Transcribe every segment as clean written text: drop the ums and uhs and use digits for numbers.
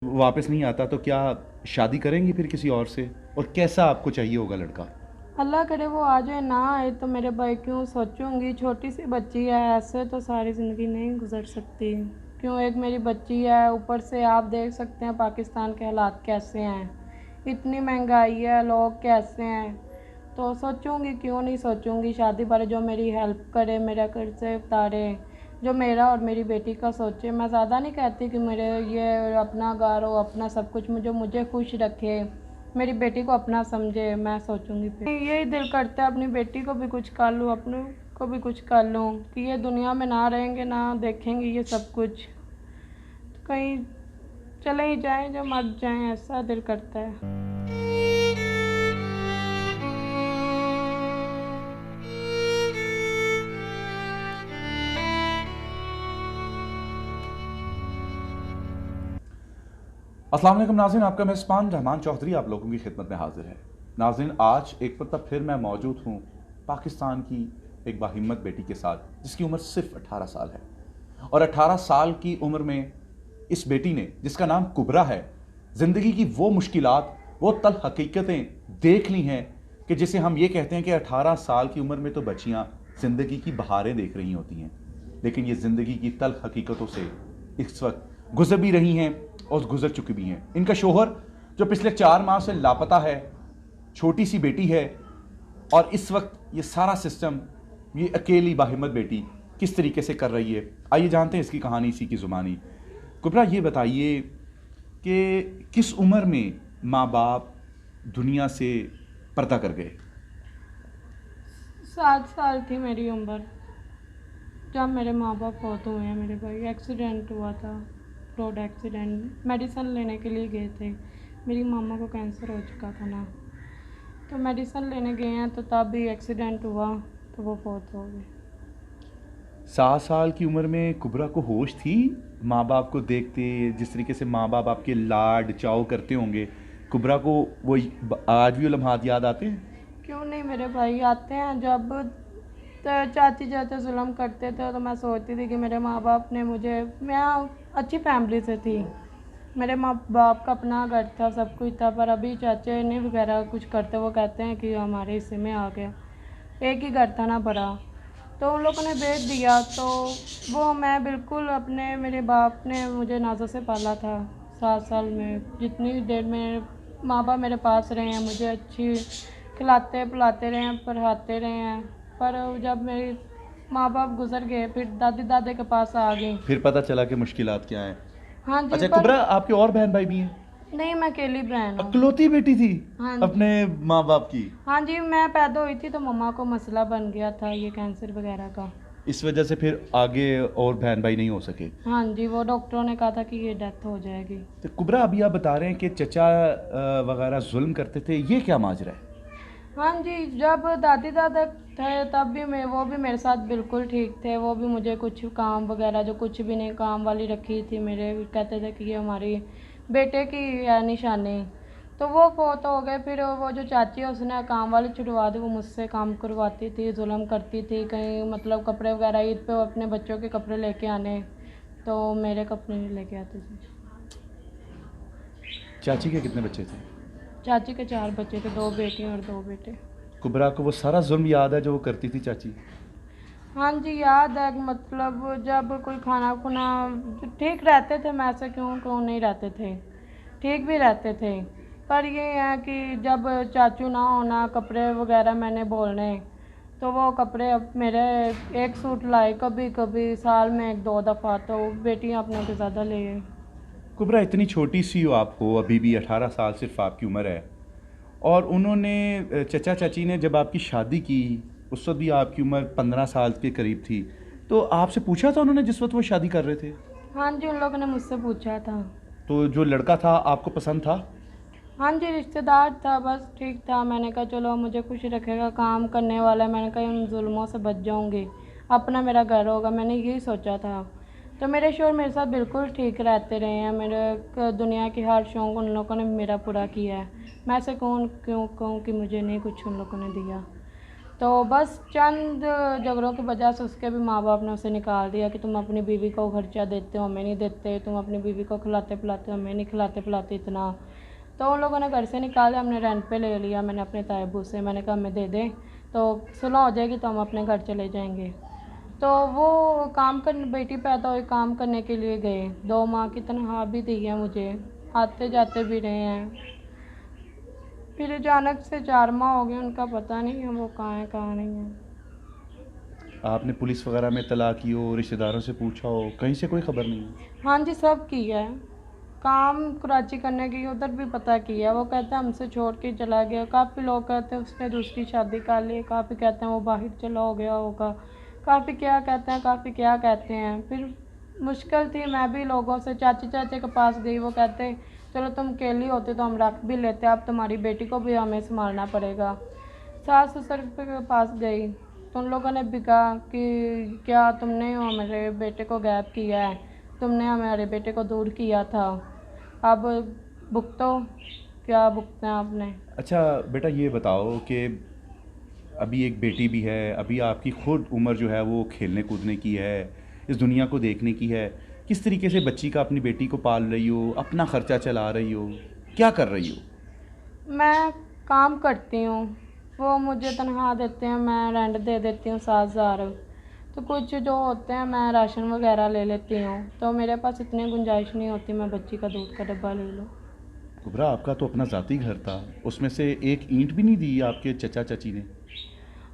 वापस नहीं आता तो क्या शादी करेंगी फिर किसी और से? और कैसा आपको चाहिए होगा लड़का? अल्लाह करे वो आ जाए, ना आए तो मेरे भाई क्यों सोचूंगी। छोटी सी बच्ची है, ऐसे तो सारी ज़िंदगी नहीं गुजर सकती। क्यों, एक मेरी बच्ची है, ऊपर से आप देख सकते हैं पाकिस्तान के हालात कैसे हैं, इतनी महंगाई है, लोग कैसे हैं। तो सोचूंगी, क्यों नहीं सोचूंगी शादी पर। जो मेरी हेल्प करे, मेरा कर्ज उतारे, जो मेरा और मेरी बेटी का सोचे। मैं ज़्यादा नहीं कहती कि मेरे ये अपना घर हो, अपना सब कुछ, जो मुझे खुश रखे, मेरी बेटी को अपना समझे, मैं सोचूंगी। फिर यही दिल करता है अपनी बेटी को भी कुछ कर लूँ, अपनों को भी कुछ कर लूँ, कि ये दुनिया में ना रहेंगे, ना देखेंगे ये सब कुछ, तो कहीं चले ही जाएं, जो मर जाएं, ऐसा दिल करता है। अस्सलाम वालेकुम नाज़रीन, आपका मेज़बान रहमान चौधरी आप लोगों की खिदमत में हाजिर है। नाज़रीन, आज एक मरतबा फिर मैं मौजूद हूँ पाकिस्तान की एक बाहिम्मत बेटी के साथ, जिसकी उम्र सिर्फ 18 साल है। और 18 साल की उम्र में इस बेटी ने, जिसका नाम कुबरा है, ज़िंदगी की वो मुश्किलात, वो तल हकीकतें देख ली हैं कि जिसे हम ये कहते हैं कि 18 साल की उम्र में तो बच्चियाँ ज़िंदगी की बहारें देख रही होती हैं, लेकिन ये ज़िंदगी की तल हकीकतों से इस वक्त गुजर भी रही हैं और गुजर चुकी भी हैं। इनका शोहर, जो पिछले 4 माह से लापता है, छोटी सी बेटी है, और इस वक्त ये सारा सिस्टम ये अकेली बाहिम्मत बेटी किस तरीके से कर रही है। आइए जानते हैं इसकी कहानी, इसी की ज़ुबानी। कुबरा, ये बताइए कि किस उम्र में माँ बाप दुनिया से पर्दा कर गए? 7 साल थी मेरी उम्र जब मेरे माँ बाप फौत हुए हैं। मेरे भाई एक्सीडेंट हुआ था, रोड एक्सीडेंट, मेडिसिन लेने के लिए गए थे। मेरी मामा को कैंसर हो चुका था ना, तो मेडिसिन लेने गए हैं, तो तब भी एक्सीडेंट हुआ, तो वो फौत हो गए। 7 साल की उम्र में कुबरा को होश थी? माँ बाप को देखते, जिस तरीके से माँ बाप आपके लाड चाव करते होंगे, कुबरा को वो आज भी वो लम्हात याद आते हैं? क्यों नहीं, मेरे भाई आते हैं। जब तो चाची चाचा जुल्म करते थे, तो मैं सोचती थी कि मेरे माँ बाप ने मुझे, मैं अच्छी फैमिली से थी, मेरे माँ बाप का अपना घर था, सब कुछ था, पर अभी चाचे नहीं वगैरह कुछ करते, वो कहते हैं कि हमारे हिस्से में आ गया। एक ही घर था ना बड़ा, तो उन लोगों ने बेच दिया। तो वो मैं बिल्कुल अपने, मेरे बाप ने मुझे नाज़ों से पाला था। 7 साल में जितनी देर में माँ बाप मेरे पास रहे हैं, मुझे अच्छी खिलाते पिलाते रहे हैं, पढ़ाते रहे हैं। पर जब मेरे माँ बाप गुजर गए, फिर दादी दादे के पास आ गई। फिर पता चला कि मुश्किलात क्या हैं। हाँ जी, अच्छा पर कुबरा, आपके और बहन भाई भी हैं? नहीं, मैं अकेली बहन हूँ। अकलौती बेटी थी हाँ जी। अपने माँ बाप की? हाँ जी, मैं पैदा हुई थी तो मम्मा को मसला बन गया था ये कैंसर वगैरह का। इस वजह से फिर आगे और बहन भाई नहीं हो सके? हाँ जी, वो डॉक्टरों ने कहा था कि ये डेथ हो जाएगी। तो कुबरा, अभी आप बता रहे हैं कि चचा वगैरह जुल्म करते थे, ये क्या माजरा है? हाँ जी, जब दादी दादा थे तब भी मैं, वो भी मेरे साथ बिल्कुल ठीक थे। वो भी मुझे कुछ काम वगैरह, जो कुछ भी नहीं, काम वाली रखी थी मेरे, कहते थे कि ये हमारी बेटे की है निशानी। तो वो फौत हो गए। फिर वो जो चाची है, उसने काम वाली छुड़वा दी, वो मुझसे काम करवाती थी, जुल्म करती थी। कहीं मतलब कपड़े वगैरह, ईद पे अपने बच्चों के कपड़े लेके आने, तो मेरे कपड़े नहीं लेके आती थी। चाची के कितने बच्चे थे? चाची के 4 बच्चे थे, 2 बेटियाँ और 2 बेटे। कुबरा को वो सारा जुल्म याद है जो वो करती थी चाची? हाँ जी, याद है। मतलब जब कोई खाना खुना, ठीक रहते थे, मैं ऐसे क्यों क्यों नहीं रहते थे, ठीक भी रहते थे। पर ये है कि जब चाचू ना होना, कपड़े वगैरह मैंने बोलने, तो वो कपड़े अब मेरे, एक सूट लाए कभी कभी साल में 1-2 दफ़ा, तो बेटियाँ अपने से ज़्यादा ले गई। कुबरा, इतनी छोटी सी हो आप, हो अभी भी 18 साल सिर्फ आपकी उम्र है, और उन्होंने चचा चाची ने जब आपकी शादी की, उस वक्त भी आपकी उम्र 15 साल के करीब थी, तो आपसे पूछा था उन्होंने जिस वक्त वो शादी कर रहे थे? हाँ जी, उन लोगों ने मुझसे पूछा था। तो जो लड़का था आपको पसंद था? हाँ जी, रिश्तेदार था, बस ठीक था। मैंने कहा चलो मुझे खुश रखेगा, काम करने वाला है, मैंने कहा उन जुल्मों से बच जाऊंगी, अपना मेरा घर होगा, मैंने यही सोचा था। तो मेरे शौहर मेरे साथ बिल्कुल ठीक रहते रहे हैं। मेरे दुनिया की हर शौक़ उन लोगों ने मेरा पूरा किया है। मैं ऐसे कौन क्यों कहूँ कि मुझे नहीं कुछ उन लोगों ने दिया। तो बस चंद झगड़ों की वजह से उसके भी माँ बाप ने उसे निकाल दिया कि तुम अपनी बीवी को खर्चा देते हो, हमें नहीं देते, तुम अपनी बीवी को खिलाते पिलाते हो, हमें नहीं खिलाते पिलाते इतना। तो उन लोगों ने घर से निकाला, हमने रेंट पे ले लिया। मैंने अपने तायबू से मैंने कहा हमें दे दें तो सुलह हो जाएगी तो हम अपने घर चले जाएंगे। तो वो काम कर बेटी पैदा हुई, काम करने के लिए गए। 2 माह की तनख्वाह भी दी है मुझे, आते जाते भी रहे हैं। फिर अचानक से 4 माह हो गए, उनका पता नहीं है वो कहाँ है कहाँ नहीं है। आपने पुलिस वगैरह में इत्तला की हो, रिश्तेदारों से पूछा हो, कहीं से कोई खबर नहीं है? हाँ जी, सब किया है। काम कराची करने की उधर भी पता किया, वो कहते हैं हमसे छोड़ के चला गया। काफ़ी लोग कहते हैं उसने दूसरी शादी कर ली, काफ़ी कहते हैं वो बाहर चला हो गया होगा, काफ़ी क्या कहते हैं, काफ़ी क्या कहते हैं। फिर मुश्किल थी, मैं भी लोगों से चाची चाचे के पास गई, वो कहते चलो तुम अकेली होती तो हम रख भी लेते, अब तुम्हारी बेटी को भी हमें संभालना पड़ेगा। सास ससुर के पास गई तो उन लोगों ने भी कहा कि क्या तुमने हमारे बेटे को गैप किया है, तुमने हमारे बेटे को दूर किया था, अब भुगतो, क्या भुगतना है आपने। अच्छा बेटा, ये बताओ कि अभी एक बेटी भी है, अभी आपकी खुद उम्र जो है वो खेलने कूदने की है, इस दुनिया को देखने की है। किस तरीके से बच्ची का, अपनी बेटी को पाल रही हो, अपना खर्चा चला रही हो, क्या कर रही हो? मैं काम करती हूँ, वो मुझे तनख्वाह देते हैं, मैं रेंट दे देती हूँ 7,000। तो कुछ जो होते हैं मैं राशन वगैरह ले लेती हूँ, तो मेरे पास इतनी गुंजाइश नहीं होती मैं बच्ची का दूध का डब्बा ले लूँ। कुबरा, आपका तो अपना ज़ाती घर था, उसमें से एक ईंट भी नहीं दी आपके चचा चाची ने?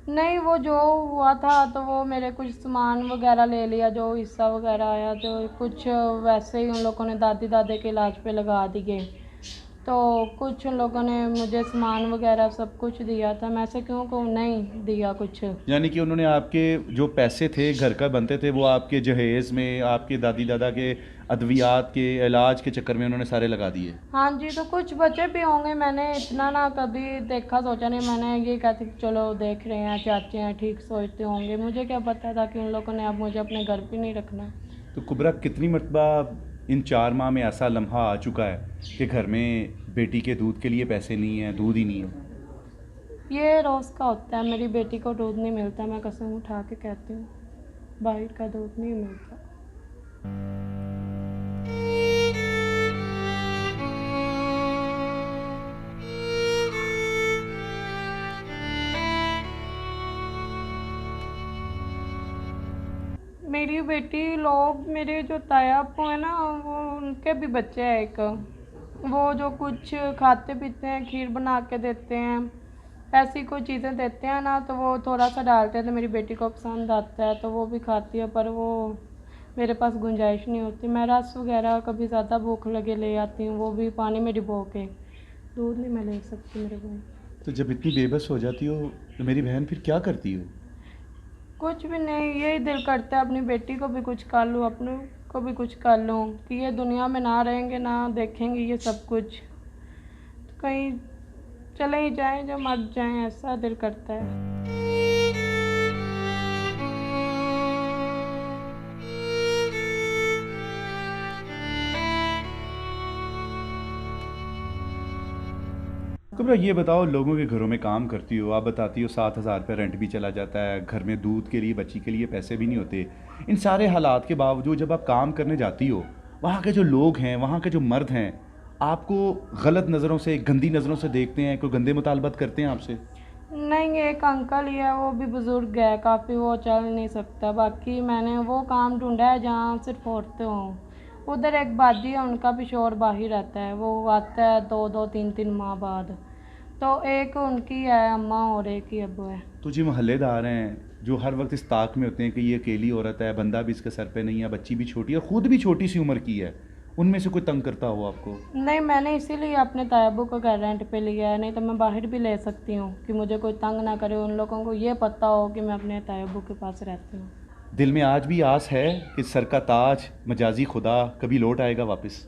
नहीं, वो जो हुआ था तो वो मेरे कुछ सामान वगैरह ले लिया, जो हिस्सा वगैरह आया, तो कुछ वैसे ही उन लोगों ने दादी दादे के इलाज पे लगा दिए। तो कुछ उन लोगों ने मुझे सामान वगैरह सब कुछ दिया था, मैं से क्यों को नहीं दिया कुछ। यानी कि उन्होंने आपके जो पैसे थे घर का बनते थे, वो आपके जहेज़ में, आपके दादी दादा के अद्वियात के इलाज के चक्कर में उन्होंने सारे लगा दिए? हाँ जी, तो कुछ बचे भी होंगे, मैंने इतना ना कभी देखा सोचा नहीं। मैंने ये कहती कि चलो देख रहे हैं, चाचे हैं, ठीक सोचते होंगे, मुझे क्या पता था कि उन लोगों ने अब मुझे अपने घर पे नहीं रखना। तो कुबरा, कितनी मरतबा इन 4 माह में ऐसा लम्हा आ चुका है कि घर में बेटी के दूध के लिए पैसे नहीं हैं, दूध ही नहीं है? ये रोज़ का होता है, मेरी बेटी को दूध नहीं मिलता, मैं कसम उठा के कहती हूँ, बाहर का दूध नहीं मिलता। मेरी बेटी, लोग मेरे जो ताया आपको है ना, वो उनके भी बच्चे हैं एक, वो जो कुछ खाते पीते हैं, खीर बना के देते हैं, ऐसी कोई चीज़ें देते हैं ना, तो वो थोड़ा सा डालते हैं तो मेरी बेटी को पसंद आता है तो वो भी खाती है, पर वो मेरे पास गुंजाइश नहीं होती। मैं रस वगैरह कभी ज़्यादा भूख लगे ले आती हूँ, वो भी पानी में डुबो के, दूध नहीं मैं ले सकती मेरे भाई। तो जब इतनी बेबस हो जाती हो तो मेरी बहन फिर क्या करती हो? कुछ भी नहीं, यही दिल करता है अपनी बेटी को भी कुछ कर लूँ, अपने को भी कुछ कर लूँ, कि ये दुनिया में ना रहेंगे ना देखेंगे ये सब कुछ, तो कहीं चले ही जाएं, जो मर जाएं, ऐसा दिल करता है। कुबरा, ये बताओ, लोगों के घरों में काम करती हो, आप बताती हो 7,000 रुपये रेंट भी चला जाता है, घर में दूध के लिए, बच्ची के लिए पैसे भी नहीं होते। इन सारे हालात के बावजूद जब आप काम करने जाती हो, वहाँ के जो लोग हैं, वहाँ के जो मर्द हैं, आपको गलत नज़रों से, गंदी नज़रों से देखते हैं, कोई गंदे मुतालबत करते हैं आपसे? नहीं, एक अंकल ही है, वो भी बुज़ुर्ग है काफ़ी, वो चल नहीं सकता। बाकी मैंने वो काम ढूंढा है जहाँ सिर्फ औरतें हों। उधर एक बाजी है, उनका भी शोर बाहर रहता है, वो आता है 2-2 3-3 माह बाद। तो एक उनकी है अम्मा और एक ही अब्बू है। तो जी मोहल्लेदार हैं जो हर वक्त इस ताक में होते हैं कि ये अकेली औरत है, बंदा भी इसके सर पे नहीं है, बच्ची भी छोटी है, और ख़ुद भी छोटी सी उम्र की है, उनमें से कोई तंग करता हो आपको? नहीं, मैंने इसीलिए अपने तायाबू को घर रेंट पे लिया है, नहीं तो मैं बाहर भी ले सकती हूँ कि मुझे कोई तंग ना करे। उन लोगों को ये पता हो कि मैं अपने तायाबू के पास रहती हूँ। दिल में आज भी आस है कि सर का ताज, मजाजी खुदा कभी लौट आएगा वापस?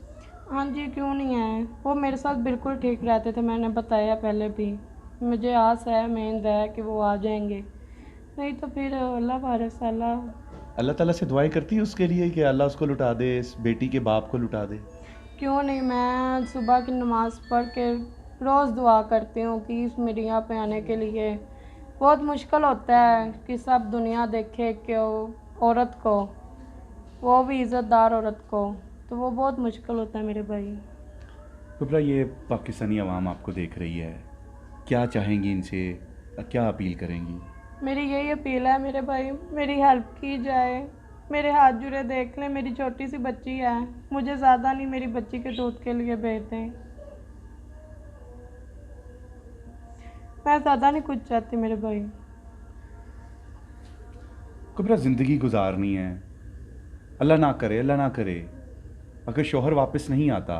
हाँ जी, क्यों नहीं है, वो मेरे साथ बिल्कुल ठीक रहते थे, मैंने बताया पहले भी। मुझे आस है, उम्मीद है कि वो आ जाएंगे, नहीं तो फिर अल्लाह वारिस, अल्लाह ताला से दुआएं करती है उसके लिए कि अल्लाह उसको लुटा दे, इस बेटी के बाप को लुटा दे? क्यों नहीं, मैं सुबह की नमाज़ पढ़ के रोज़ दुआ करती हूँ कि इस मीडिया पे आने के लिए, बहुत मुश्किल होता है कि सब दुनिया देखे कि औरत को, वो भी इज़्ज़तदार औरत को, तो वो बहुत मुश्किल होता है मेरे भाई। कुबरा, ये पाकिस्तानी अवाम आपको देख रही है, क्या चाहेंगी इनसे, क्या अपील करेंगी? मेरी यही अपील है मेरे भाई, मेरी हेल्प की जाए, मेरे हाथ जुड़े देख लें, मेरी छोटी सी बच्ची है, मुझे ज़्यादा नहीं, मेरी बच्ची के दूध के लिए भेज दें। मैं ज़्यादा नहीं कुछ चाहती मेरे भाई। कुबरा, ज़िंदगी गुजारनी है, अल्लाह ना करे, अल्लाह ना करे, अगर शौहर वापस नहीं आता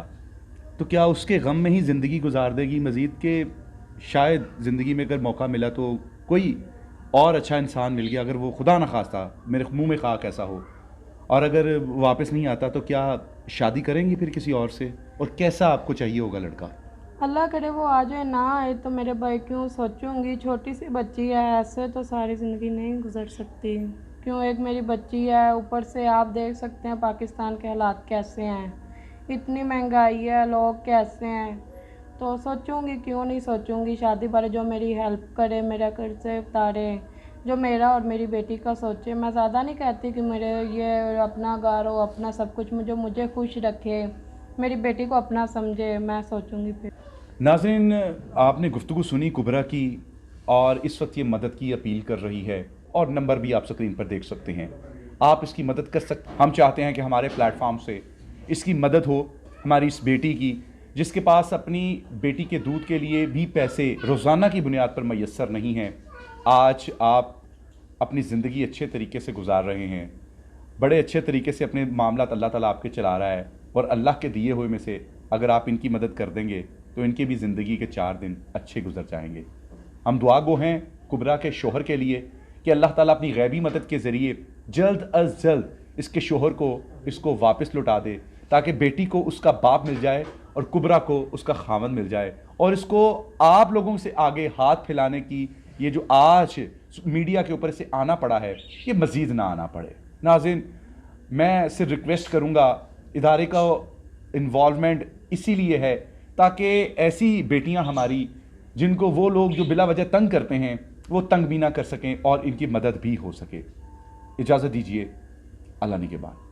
तो क्या उसके गम में ही ज़िंदगी गुजार देगी मज़ीद के शायद ज़िंदगी में अगर मौका मिला तो कोई और अच्छा इंसान मिल गया, अगर वो खुदा न खास्ता मेरे मुंह में खाक ऐसा हो, और अगर वापस नहीं आता तो क्या शादी करेंगी फिर किसी और से? और कैसा आपको चाहिए होगा लड़का? अल्लाह करे वो आ जाए, ना आए तो मेरे भाई क्यों सोचूंगी, छोटी सी बच्ची है, ऐसे तो सारी ज़िंदगी नहीं गुजर सकती। क्यों, एक मेरी बच्ची है, ऊपर से आप देख सकते हैं पाकिस्तान के हालात कैसे हैं, इतनी महंगाई है, लोग कैसे हैं, तो सोचूंगी, क्यों नहीं सोचूंगी शादी बारे, जो मेरी हेल्प करे, मेरा कर्ज से उतारे, जो मेरा और मेरी बेटी का सोचे। मैं ज़्यादा नहीं कहती कि मेरे ये अपना घर हो, अपना सब कुछ, मुझे खुश रखे, मेरी बेटी को अपना समझे, मैं सोचूंगी फिर। नाज़रीन, आपने गुफ्तगू सुनी कुबरा की, और इस वक्त ये मदद की अपील कर रही है, और नंबर भी आप स्क्रीन पर देख सकते हैं। आप इसकी मदद कर सकते। हम चाहते हैं कि हमारे प्लेटफॉर्म से इसकी मदद हो, हमारी इस बेटी की, जिसके पास अपनी बेटी के दूध के लिए भी पैसे रोज़ाना की बुनियाद पर मैसर नहीं हैं। आज आप अपनी ज़िंदगी अच्छे तरीके से गुजार रहे हैं, बड़े अच्छे तरीके से अपने मामलात अल्लाह ताला आपके चला रहा है, और अल्लाह के दिए हुए में से अगर आप इनकी मदद कर देंगे तो इनके भी ज़िंदगी के 4 दिन अच्छे गुजर जाएंगे। हम दुआ गो हैं कुबरा के शोहर के लिए कि अल्लाह ताला अपनी गैबी मदद के ज़रिए जल्द अज जल्द इसके शोहर को इसको वापस लौटा दे, ताकि बेटी को उसका बाप मिल जाए और कुबरा को उसका खामन मिल जाए, और इसको आप लोगों से आगे हाथ फैलाने की ये जो आज मीडिया के ऊपर से आना पड़ा है, ये मज़ीद ना आना पड़े। नाज़रीन, मैं सिर्फ रिक्वेस्ट करूँगा, इदारे का इन्वॉल्वमेंट इसीलिए है ताकि ऐसी बेटियां हमारी, जिनको वो लोग जो बिला वजह तंग करते हैं, वो तंग भी ना कर सकें और इनकी मदद भी हो सके। इजाज़त दीजिए, अल्लाह निगहबान।